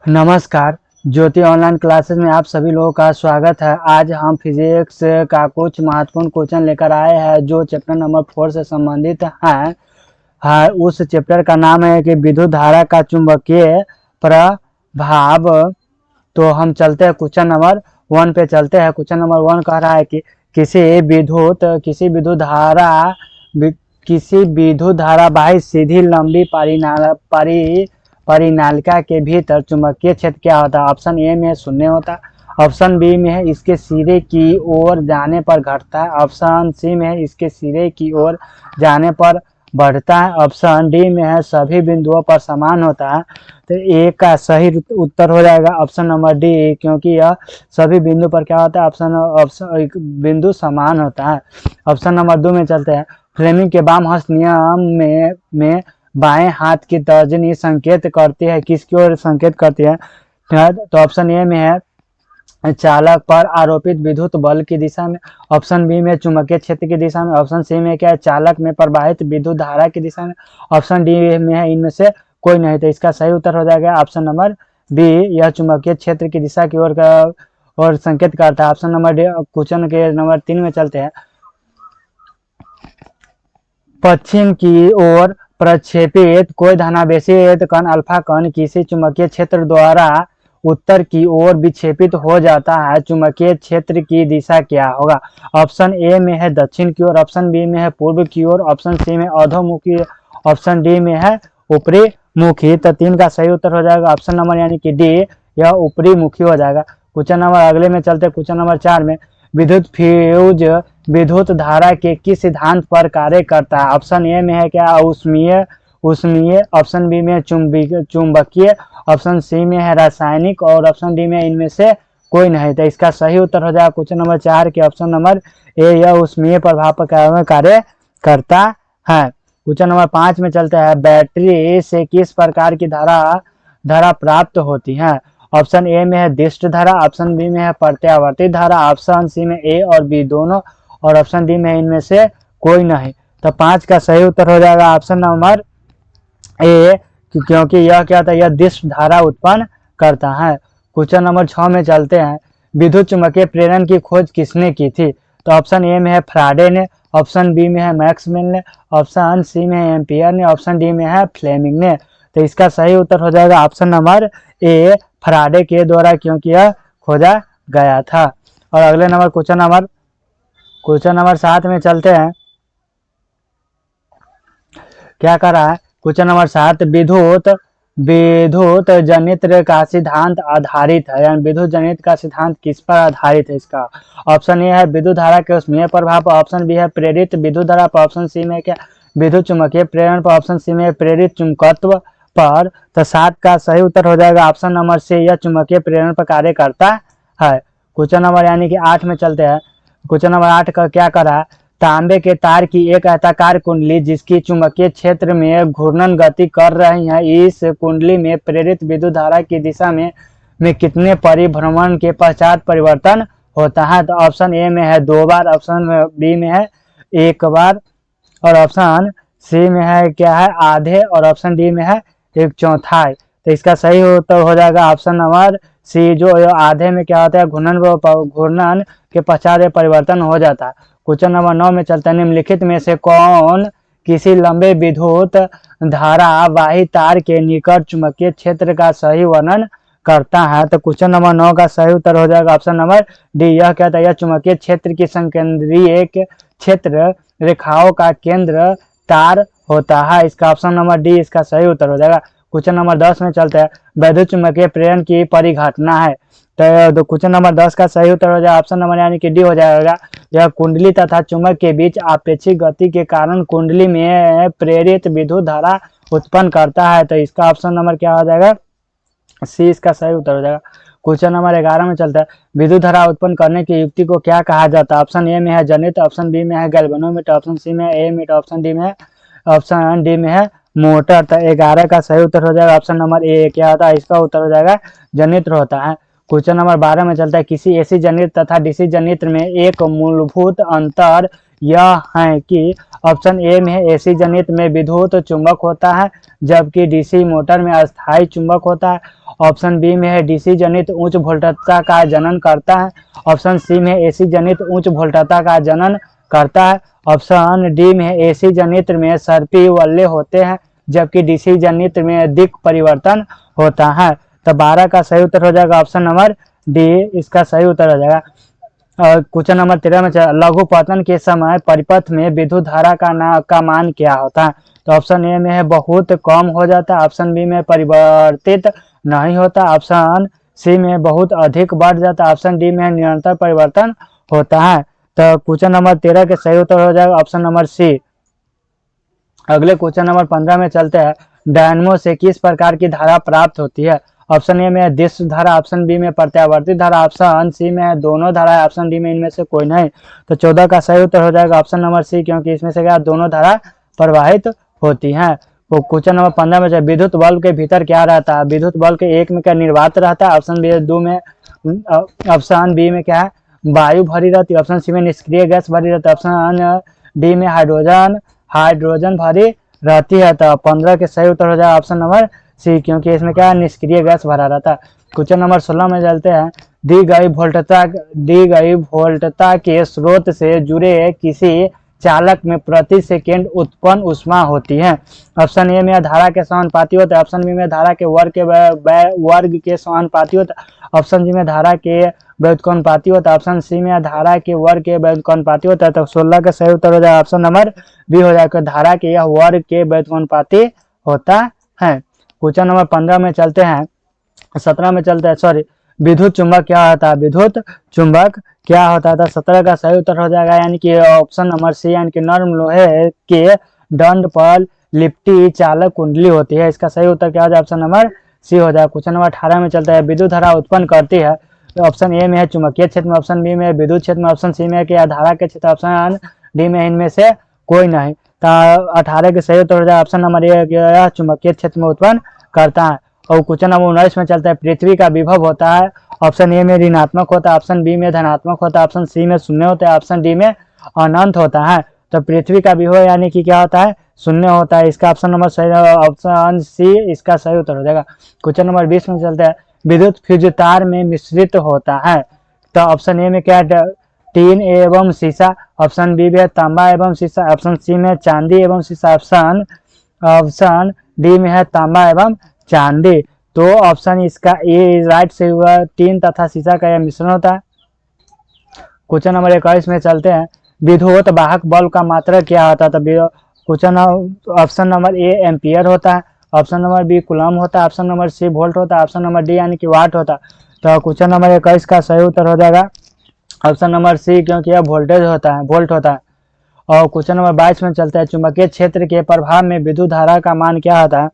नमस्कार। ज्योति online classes में आप सभी लोगों का स्वागत है। आज हम फिजिक्स का कुछ महत्वपूर्ण क्वेश्चन लेकर आए हैं जो चैप्टर नंबर 4 से संबंधित है। उस चैप्टर का नाम है कि विद्युत धारा का चुंबकीय प्रभाव। तो हम चलते हैं क्वेश्चन नंबर 1 पे चलते हैं। क्वेश्चन नंबर 1 कह रहा है कि किसी विद्युत धारावाही सीधी लंबी परिनालिका के भीतर चुंबकीय क्षेत्र क्या होता है। ऑप्शन ए में 0 होता है, ऑप्शन बी में है इसके सिरे की ओर जाने पर घटता है, ऑप्शन सी में है इसके सिरे की ओर जाने पर बढ़ता है, ऑप्शन डी में है सभी बिंदुओं पर समान होता है। तो ए का सही उत्तर हो जाएगा ऑप्शन नंबर डी, क्योंकि यह सभी बिंदु पर क्या होता है, ऑप्शन बिंदु समान होता है। ऑप्शन नंबर 2 में चलते हैं। फ्लेमिंग के वाम हस्त नियम में बाएं हाथ की तर्जनी संकेत करती है, किसकी ओर संकेत करती है। तो ऑप्शन ए में है चालक पर आरोपित विद्युत बल की दिशा में, ऑप्शन बी में चुंबकीय क्षेत्र की दिशा में, ऑप्शन सी में क्या है चालक में प्रवाहित विद्युत धारा की दिशा में, ऑप्शन डी में है इनमें से कोई नहीं। तो इसका सही उत्तर हो जाएगा ऑप्शन नंबर बी, यह चुंबकीय क्षेत्र की दिशा की ओर संकेत करता है। Option number D. क्वेश्चन के नंबर 3 में चलते हैं। पश्चिम की ओर प्रक्षेपित कोई धनावेशित कण अल्फा कण किसी चुंबकीय क्षेत्र द्वारा उत्तर की ओर विक्षेपित हो जाता है, चुंबकीय क्षेत्र की दिशा क्या होगा। ऑप्शन ए में है दक्षिण की ओर, ऑप्शन बी में है पूर्व की ओर, ऑप्शन सी में अधोमुखी, ऑप्शन डी में है ऊपरी मुखी। तो 3 का सही उत्तर हो जाएगा ऑप्शन नंबर यानी कि डी, यह ऊपरी मुखी हो जाएगा। क्वेश्चन नंबर अगले में चलते हैं। क्वेश्चन नंबर 4 में विद्युत फ्यूज विद्युत धारा के किस सिद्धांत पर कार्य करता है। ऑप्शन ए में है क्या ऊष्मीय, ऑप्शन बी में चुंबकीय, ऑप्शन सी में है रासायनिक और ऑप्शन डी में इनमें से कोई नहीं। तो इसका सही उत्तर हो जाएगा क्वेश्चन नंबर 4 के ऑप्शन नंबर ए, यह ऊष्मीय प्रभाव पर कार्य करता है। क्वेश्चन नंबर 5 में चलता है। बैटरी से किस प्रकार की धारा प्राप्त होती है। ऑप्शन ए में है दिष्ट धारा, ऑप्शन बी में है प्रत्यावर्ती धारा, ऑप्शन सी में ए और बी दोनों, और ऑप्शन डी में इनमें से कोई नहीं। तो 5 का सही उत्तर हो जाएगा ऑप्शन नंबर ए, क्योंकि यह क्या था, यह दिष्ट धारा उत्पन्न करता है। क्वेश्चन नंबर 6 में चलते हैं। विद्युत चुंबकीय प्रेरण की खोज किसने की थी। तो ऑप्शन ए में है फ्राडे ने, ऑप्शन बी में है मैक्सवेल ने, ऑप्शन सी में है एम्पियर ने, ऑप्शन डी में है फ्लेमिंग ने। तो इसका सही उत्तर हो जाएगा ऑप्शन नंबर ए, फ्राडे के द्वारा, क्योंकि यह खोजा गया था। और अगले नंबर क्वेश्चन नंबर 7 में चलते हैं। क्या कर रहा है क्वेश्चन नंबर 7। विद्युत जनित्र का सिद्धांत आधारित है, यानी विद्युत जनित्र का सिद्धांत किस पर आधारित है इसका। ऑप्शन ए है विद्युत धारा के ऊष्मीय प्रभाव पर, ऑप्शन बी है प्रेरित विद्युत धारा पर, ऑप्शन सी में क्या विद्युत चुंबकीय प्रेरण पर, ऑप्शन सी में प्रेरित चुंबकत्व पर। तो 7 का सही उत्तर हो जाएगा ऑप्शन नंबर सी, यह चुंबकीय प्रेरण पर कार्य करता है। क्वेश्चन नंबर यानी कि 8 में चलते हैं। क्वेश्चन नंबर 8 का क्या करा। तांबे के तार की एक आयताकार कुंडली जिसकी चुंबकीय क्षेत्र में घूर्णन गति कर रही है, इस कुंडली में प्रेरित विद्युत धारा की दिशा में कितने परिभ्रमण के पश्चात परिवर्तन होता है। तो ऑप्शन ए में है 2 बार, ऑप्शन बी में है 1 बार, और ऑप्शन सी में है क्या है आधे, और ऑप्शन डी में है 1/4। तो इसका सही उत्तर हो जाएगा ऑप्शन नंबर सी, जो आधे में क्या होता है घूर्णन के पश्चात परिवर्तन हो जाता है। क्वेश्चन नंबर 9 में चलता है। निम्नलिखित में से कौन किसी लंबे विद्युत धारा वाही तार के निकट चुंबकीय क्षेत्र का सही वर्णन करता है। तो क्वेश्चन नंबर 9 का सही उत्तर हो जाएगा ऑप्शन नंबर डी, यह कहता है यह चुंबकीय क्षेत्र की संकेंद्रीय क्षेत्र रेखाओं का केंद्र तार होता है। इसका ऑप्शन नंबर डी इसका सही उत्तर हो जाएगा। क्वेश्चन नंबर 10 में चलते हैं। वैद्युत चुंबकीय प्रेरण की परिघटना है। तो क्वेश्चन नंबर 10 का सही उत्तर हो जाएगा ऑप्शन नंबर यानी कि डी हो जाएगा। यह कुंडली तथा चुंबक के बीच आपेक्षिक गति के कारण कुंडली में प्रेरित विद्युत धारा उत्पन्न करता है। तो इसका ऑप्शन नंबर क्या हो जाएगा, सी इसका सही उत्तर हो जाएगा। क्वेश्चन नंबर 11 में चलता है। विद्युत धारा उत्पन्न करने की युक्ति को क्या कहा जाता है। ऑप्शन ए में है जनित्र, ऑप्शन बी में है गैल्वेनोमीटर, ऑप्शन सी में है एमीटर, ऑप्शन डी में है मोटर। तो 11 का सही उत्तर हो जाएगा ऑप्शन नंबर ए, क्या होता है इसका उत्तर हो जाएगा जनित्र होता है। क्वेश्चन नंबर 12 में चलता है। किसी एसी जनित्र तथा डीसी जनित्र में एक मूलभूत अंतर यह है कि ऑप्शन ए में एसी जनित्र में विद्युत चुंबक होता है, जबकि डीसी मोटर में अस्थायी चुंबक होता है, ऑप्शन बी में है डीसी जनित उच्च वोल्टता का जनन करता है। ऑप्शन सी में एसी जनित उच्च वोल्टता का जनन करता है। ऑप्शन डी में एसी जनित में सर्पी वल्ले होते हैं, जबकि डीसी जनित में दिक् परिवर्तन होता है। तो 12 का सही उत्तर हो जाएगा ऑप्शन नंबर डी, इसका सही उत्तर हो जाएगा। क्वेश्चन नंबर 13 में लघु पतन के समय परिपथ में विद्युत धारा का मान क्या होता है। तो ऑप्शन ए में है बहुत कम हो जाता है। ऑप्शन बी में परिवर्तित नहीं होता। ऑप्शन सी में बहुत अधिक बढ़ जाता है। ऑप्शन डी में निरंतर परिवर्तन होता है। तो क्वेश्चन नंबर 13 के सही उत्तर हो जाएगा ऑप्शन नंबर सी। अगले क्वेश्चन नंबर 15 में चलते हैं। डायनमो से किस प्रकार की धारा प्राप्त होती है। ऑप्शन ए में है दिश धारा, ऑप्शन बी में प्रत्यावर्तित धारा, ऑप्शन सी में है दोनों धारा, ऑप्शन डी में इनमें से कोई नहीं। तो 14 का सही उत्तर हो जाएगा ऑप्शन नंबर सी, क्योंकि इसमें से क्या दोनों धारा प्रवाहित होती हैं। तो क्वेश्चन नंबर 15 में विद्युत बल्ब के भीतर क्या रहता है। विद्युत बल्ब के एक में क्या निर्वात रहता है। ऑप्शन बी दो में, ऑप्शन बी में क्या है वायु भरी रहती है। ऑप्शन सी में निष्क्रिय गैस भरी रहती है। ऑप्शन डी में हाइड्रोजन भरी रहती है। तो 15 के सही उत्तर हो जाएगा ऑप्शन नंबर सी, क्योंकि इसमें क्या निष्क्रिय गैस भरा रहता है। क्वेश्चन नंबर 16 में चलते हैं। दी गई वोल्टता के स्रोत से जुड़े किसी चालक में प्रति सेकेंड उत्पन्न ऊष्मा होती है। ऑप्शन ए में धारा के समानुपाती होता है। ऑप्शन बी में धारा के वर्ग के समानुपाती होता है। ऑप्शन डी में धारा के व्युत्क्रमानुपाती होता है। ऑप्शन सी में धारा के वर्ग के व्युत्क्रमानुपाती होता है। तो 16 का सही उत्तर हो जाएगा ऑप्शन नंबर बी हो जाएगा, धारा के यह वर्ग के व्युत्क्रमानुपाती होता है। क्वेश्चन नंबर 15 में चलते हैं, 17 में चलते हैं, सॉरी। विद्युत चुंबक क्या होता है। विद्युत चुंबक क्या होता था। 17 का सही उत्तर हो जाएगा यानी कि ऑप्शन नंबर सी, यानी कि नर्म लोहे के दंड पर लिपटी चालक कुंडली होती है। इसका सही उत्तर क्या हो जाएगा ऑप्शन नंबर सी हो जाएगा। क्वेश्चन नंबर 18 में चलता है। विद्युत धारा उत्पन्न करती है। तो ऑप्शन ए में है चुंबकीय क्षेत्र में, ऑप्शन बी में विद्युत क्षेत्र में, ऑप्शन सी में क्या धारा के क्षेत्र, ऑप्शन डी में इनमें से कोई नहीं। तो 18 के सही उत्तर हो जाएगा ऑप्शन नंबर ए, चुंबकीय क्षेत्र में उत्पन्न करता है। और क्वेश्चन नंबर 19 में चलता है। पृथ्वी का विभव होता है। ऑप्शन ए में ऋणात्मक होता है, ऑप्शन बी में धनात्मक होता है, ऑप्शन सी में शून्य होता है, ऑप्शन डी में अनंत होता है। तो पृथ्वी का विभव यानी कि क्या होता है शून्य होता है। इसका ऑप्शन नंबर सही, ऑप्शन सी इसका सही उत्तर हो जाएगा। क्वेश्चन नंबर 20 में चलता है। विद्युत फ्यूज तार में मिश्रित होता है। तो ऑप्शन ए में क्या टीन एवं शीशा, ऑप्शन बी में तांबा एवं शीशा, ऑप्शन सी में चांदी एवं शीशा, ऑप्शन डी में है तांबा एवं चांदी। तो ऑप्शन इसका ए राइट से हुआ, टीन तथा शीशा का यह मिश्रण होता है। क्वेश्चन नंबर 21 में चलते हैं। विद्युत वाहक बल्ब का मात्रक क्या होता है। तो question option number A ampere होता है, ऑप्शन नंबर बी कूलम होता है, ऑप्शन नंबर सी वोल्ट होता है, ऑप्शन नंबर डी यानी कि वाट होता है। तो क्वेश्चन नंबर 21 का सही उत्तर हो जाएगा ऑप्शन नंबर सी, क्योंकि यह वोल्टेज होता है, वोल्ट होता है। और क्वेश्चन नंबर 22 में चलता है। चुंबकीय क्षेत्र के प्रभाव में विद्युत धारा का मान क्या होता है।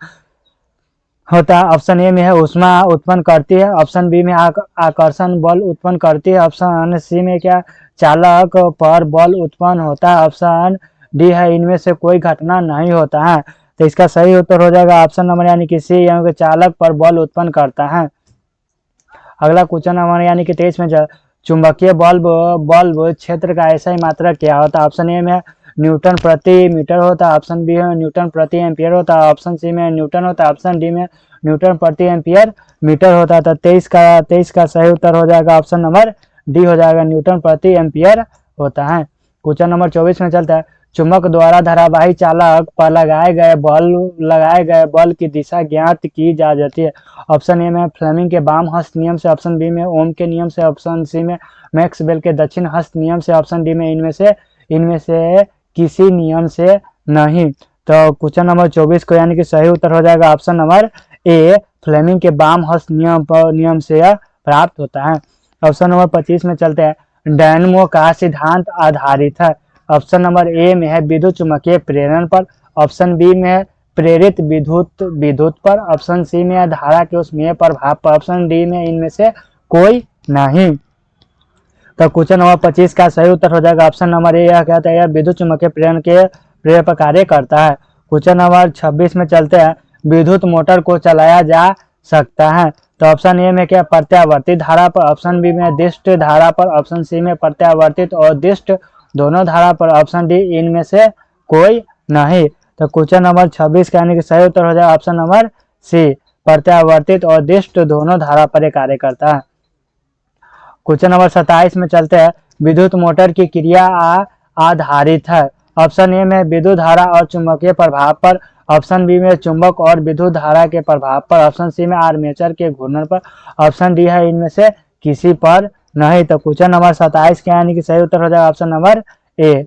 ऑप्शन ए में है ऊष्मा उत्पन्न करती है, ऑप्शन बी में आकर्षण बल उत्पन्न करती है, ऑप्शन सी में क्या चालक पर बल उत्पन्न होता है, ऑप्शन डी है इनमें से कोई घटना नहीं होता है। तो इसका सही उत्तर हो जाएगा ऑप्शन नंबर यानी कि सी, यानी कि चालक पर बल उत्पन्न करता है। अगला क्वेश्चन नंबर यानी कि 23 में चुंबकीय बल्ब क्षेत्र का ऐसा ही मात्रक क्या होता है। ऑप्शन ए में न्यूटन प्रति मीटर होता है, ऑप्शन बी में न्यूटन प्रति एम्पियर होता है, ऑप्शन सी में न्यूटन होता है, ऑप्शन डी में न्यूटन प्रति एम्पियर मीटर होता है। तो 23 का सही उत्तर हो जाएगा ऑप्शन नंबर डी हो जाएगा, न्यूटन प्रति एम्पियर होता है। क्वेश्चन नंबर 24 में चलता है। चुंबक द्वारा धारावाही चालक पर लगाए गए बल की दिशा ज्ञात की जा जाती है। ऑप्शन ए में फ्लेमिंग के वाम हस्त नियम से, ऑप्शन बी में ओम के नियम से, ऑप्शन सी में मैक्सवेल के दक्षिण हस्त नियम से, ऑप्शन डी में इनमें से किसी नियम से नहीं। तो क्वेश्चन नंबर 24 को यानी कि सही उत्तर हो जाएगा ऑप्शन नंबर ए, फ्लेमिंग के वाम हस्त नियम से यह प्राप्त होता है। ऑप्शन नंबर 25 में चलते हैं। डायनमो का सिद्धांत आधारित है। ऑप्शन नंबर ए में है विद्युत चुम्बकीय प्रेरण पर, ऑप्शन बी में है प्रेरित विद्युत पर, ऑप्शन सी में है धारा के उसमें प्रभाव पर, ऑप्शन डी में इनमें से कोई नहीं। तो क्वेश्चन नंबर 25 का सही उत्तर हो जाएगा ऑप्शन नंबर ए, यह कहता है विद्युत चुम्बकीय प्रेरण के प्रेरक पर कार्य करता है। क्वेश्चन नंबर 26 में चलते हैं। विद्युत मोटर को चलाया जा सकता है। तो ऑप्शन ए में क्या प्रत्यावर्तित धारा पर, ऑप्शन बी में दिष्ट धारा पर, ऑप्शन सी में प्रत्यावर्तित और दिष्ट दोनों धारा पर, ऑप्शन डी इनमें से कोई नहीं। तो क्वेश्चन नंबर 26 का यानी कि सही उत्तर हो जाएगा ऑप्शन नंबर सी, प्रत्यावर्तित और दिष्ट दोनों धारा पर कार्य करता है। क्वेश्चन नंबर 27 में चलते हैं। विद्युत मोटर की क्रिया आधारित है। ऑप्शन ए में विद्युत धारा और चुंबकीय प्रभाव पर, ऑप्शन बी में चुंबक और विद्युत धारा के प्रभाव पर, ऑप्शन सी में आर्मेचर के घूर्णन पर, ऑप्शन डी है इनमें से किसी पर नहीं। तो क्वेश्चन नंबर 27 का यानी कि सही उत्तर हो जाएगा ऑप्शन नंबर ए।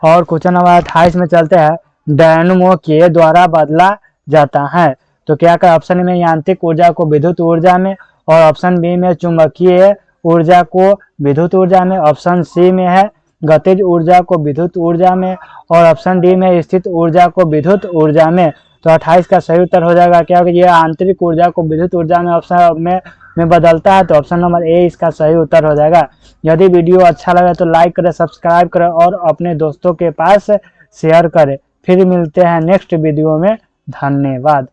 और क्वेश्चन नंबर 28 में चलते हैं। डायनमो के द्वारा बदला जाता है। तो क्या का ऑप्शन में यांत्रिक ऊर्जा को विद्युत ऊर्जा में, और ऑप्शन बी में चुंबकीय ऊर्जा को विद्युत ऊर्जा में, ऑप्शन सी में है गतिज ऊर्जा को विद्युत ऊर्जा में, और ऑप्शन डी में स्थित ऊर्जा को विद्युत ऊर्जा में। तो 28 का सही उत्तर हो जाएगा क्या, ये आंतरिक ऊर्जा को विद्युत ऊर्जा में ऑप्शन में बदलता है। तो ऑप्शन नंबर ए इसका सही उत्तर हो जाएगा। यदि वीडियो अच्छा लगे तो लाइक करें, सब्सक्राइब करें और अपने दोस्तों के पास शेयर करें। फिर मिलते हैं नेक्स्ट वीडियो में। धन्यवाद।